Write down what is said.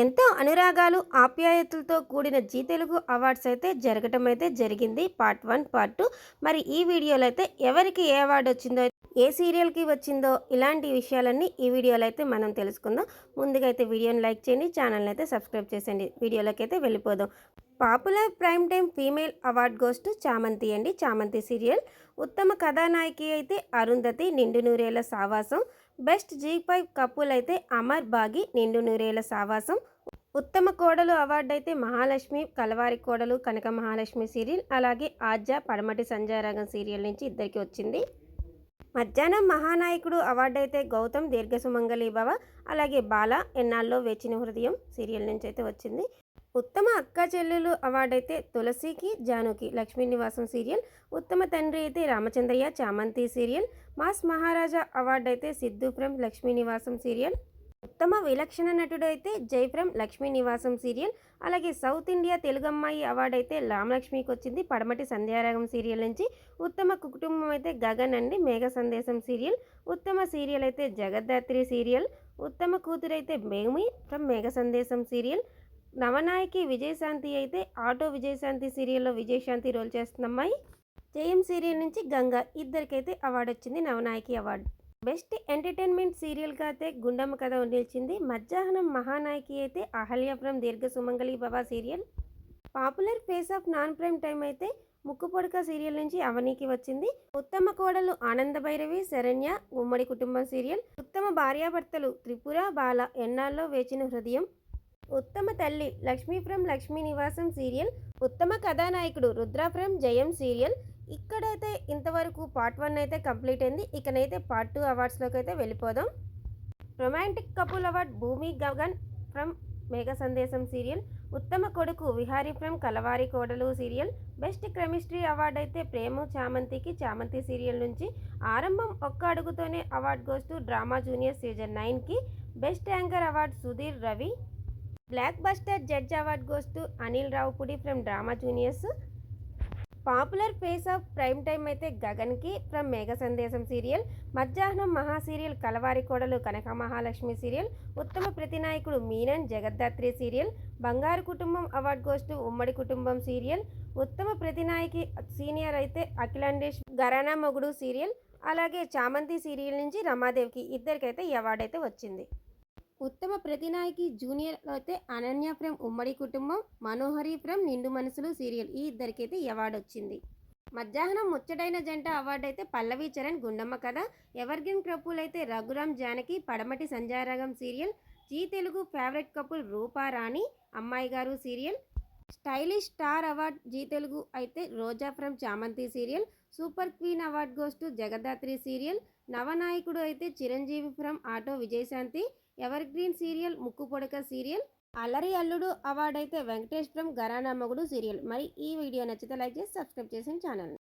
ఎంతో అనురాగాలు, ఆప్యాయతలతో కూడిన జీ తెలుగు అవార్డ్స్ అయితే జరగటం అయితే జరిగింది. Part 1, part 2. మరి ఈ వీడియోలో అయితే ఎవరికి ఏ అవార్డు వచ్చిందో, ఏ సీరియల్‌కి వచ్చిందో ఇలాంటి విషయాలన్నీ ఈ వీడియోలో అయితే మనం తెలుసుకుందాం. ముందుగా అయితే వీడియోని లైక్ చేయండి, ఛానల్‌ని అయితే సబ్స్క్రైబ్ చేసేయండి. వీడియోలోకి అయితే వెళ్ళిపోదాం. Popular prime time female award goes to చామంతి అండి. చామంతి సీరియల్ ఉత్తమ కథానాయకి అయితే అరుంధతి నిండు నూరేళ్ల సావాసం. బెస్ట్ G5 కపుల్ అయితే అమర్ బాగి నిండు నూరేళ్ల సావాసం. ఉత్తమ కోడలు అవార్డు అయితే మహాలక్ష్మి కలవారి కోడలు కనక మహాలక్ష్మి సీరియల్, అలాగే ఆద్య పడమటి సంజయరాగం సీరియల్ నుంచి ఇద్దరికి వచ్చింది. మధ్యాహ్నం మహానాయకుడు అవార్డు అయితే గౌతమ్ దీర్ఘ సుమంగళి భవ, అలాగే బాల ఎన్నాళ్ళలో వేచిన హృదయం సీరియల్ నుంచి అయితే వచ్చింది. ఉత్తమ అక్క చెల్లెలు అవార్డు అయితే తులసికి జానుకి లక్ష్మీ నివాసం సీరియల్. ఉత్తమ తండ్రి అయితే రామచంద్రయ్య చామంతి సీరియల్. మాస్ మహారాజా అవార్డు అయితే సిద్ధు ఫ్రమ్ లక్ష్మీ నివాసం సీరియల్. ఉత్తమ విలక్షణ నటుడు అయితే జై ఫ్రమ్ లక్ష్మీ నివాసం సీరియల్. అలాగే సౌత్ ఇండియా తెలుగు అమ్మాయి అవార్డు అయితే రామలక్ష్మికి వచ్చింది పడమటి సంధ్యారాగం సీరియల్ నుంచి. ఉత్తమ కుటుంబం అయితే గగన్ అండి మేఘ సందేశం సీరియల్. ఉత్తమ సీరియల్ అయితే జగద్ధాత్రి సీరియల్. ఉత్తమ కూతురు అయితే మేమి ఫ్రమ్ మేఘ సందేశం సీరియల్. నవనాయకి విజయశాంతి అయితే ఆటో విజయశాంతి సీరియల్లో విజయశాంతి రోల్ చేస్తున్న అమ్మాయి. జయం సీరియల్ నుంచి గంగా ఇద్దరికైతే అవార్డు వచ్చింది, నవనాయకి అవార్డు. బెస్ట్ ఎంటర్టైన్మెంట్ సీరియల్గా అయితే గుండమ్మ కథ నిలిచింది. మధ్యాహ్నం మహానాయకి అయితే అహల్య ఫ్రమ్ దీర్ఘ సుమంగళి భవ serial. Popular face of non prime time అయితే ముక్కు పొడక సీరియల్ నుంచి అవనికి వచ్చింది. ఉత్తమ కోడలు ఆనంద భైరవి శరణ్య ఉమ్మడి కుటుంబం సీరియల్. ఉత్తమ భార్యాభర్తలు త్రిపుర బాల ఎన్నాళ్ళలో వేచిన హృదయం. ఉత్తమ తల్లి లక్ష్మీ ఫ్రమ్ లక్ష్మీ నివాసం సీరియల్. ఉత్తమ కథానాయకుడు రుద్ర ఫ్రమ్ జయం సీరియల్. ఇక్కడైతే ఇంతవరకు పార్ట్ 1 అయితే కంప్లీట్ అయింది. ఇకనైతే పార్ట్ 2 అవార్డ్స్లోకి అయితే వెళ్ళిపోదాం. రొమాంటిక్ కపుల్ అవార్డ్ భూమి గగన్ ఫ్రమ్ మేఘ సందేశం సీరియల్. ఉత్తమ కొడుకు విహారీ ఫ్రమ్ కలవారి కోడలు సీరియల్. బెస్ట్ కెమిస్ట్రీ అవార్డు అయితే ప్రేమ చామంతికి చామంతి సీరియల్ నుంచి. ఆరంభం ఒక్క అడుగుతోనే award goes to drama junior season 9కి. Best anchor award Sudheer Ravi. Blockbuster judge award goes to Anil Ravipudi from drama juniors. Popular face of prime time అయితే గగన్కి ఫ్రమ్ మేఘ సందేశం సీరియల్. మధ్యాహ్నం మహా సీరియల్ కలవారి కోడలు కనక మహాలక్ష్మి సీరియల్. ఉత్తమ ప్రతినాయకుడు మీనన్ జగద్ధాత్రి సీరియల్. బంగారు కుటుంబం అవార్డ్ గోస్ టు ఉమ్మడి కుటుంబం సీరియల్. ఉత్తమ ప్రతినాయకి సీనియర్ అయితే అఖిలాండేష్ గరానా మొగుడు సీరియల్. అలాగే చామంతి సీరియల్ నుంచి రమాదేవికి ఇద్దరికైతే ఈ అవార్డు అయితే వచ్చింది. ఉత్తమ ప్రతినాయకి జూనియర్ అయితే అనన్య ఫ్రమ్ ఉమ్మడి కుటుంబం, మనోహరి ఫ్రమ్ నిండు మనసులు సీరియల్ ఈ ఇద్దరికైతే ఈ అవార్డు వచ్చింది. మధ్యాహ్నం ముచ్చటైన జంట అవార్డు అయితే పల్లవి చరణ్ గుండమ్మ కథ. ఎవర్గ్రీన్ కపుల్ అయితే Raghuram Janaki Padamati Sandhyaragam serial. Zee Telugu favourite couple Rooparani Ammayi Garu serial. Stylish star award Zee Telugu అయితే Roja from Chamanthi serial. Super queen award goes to Jagaddhatri serial. నవనాయకుడు అయితే Chiranjeevi from auto Vijayashanti. Evergreen serial Mukku Pudaka serial. అల్లరి అల్లుడు అవార్డు అయితే వెంకటేష్ ఫ్రమ్ గరానా మొగుడు సీరియల్. మరి ఈ వీడియో నచ్చితే లైక్ చేసి సబ్స్క్రైబ్ చేసిన ఛానల్.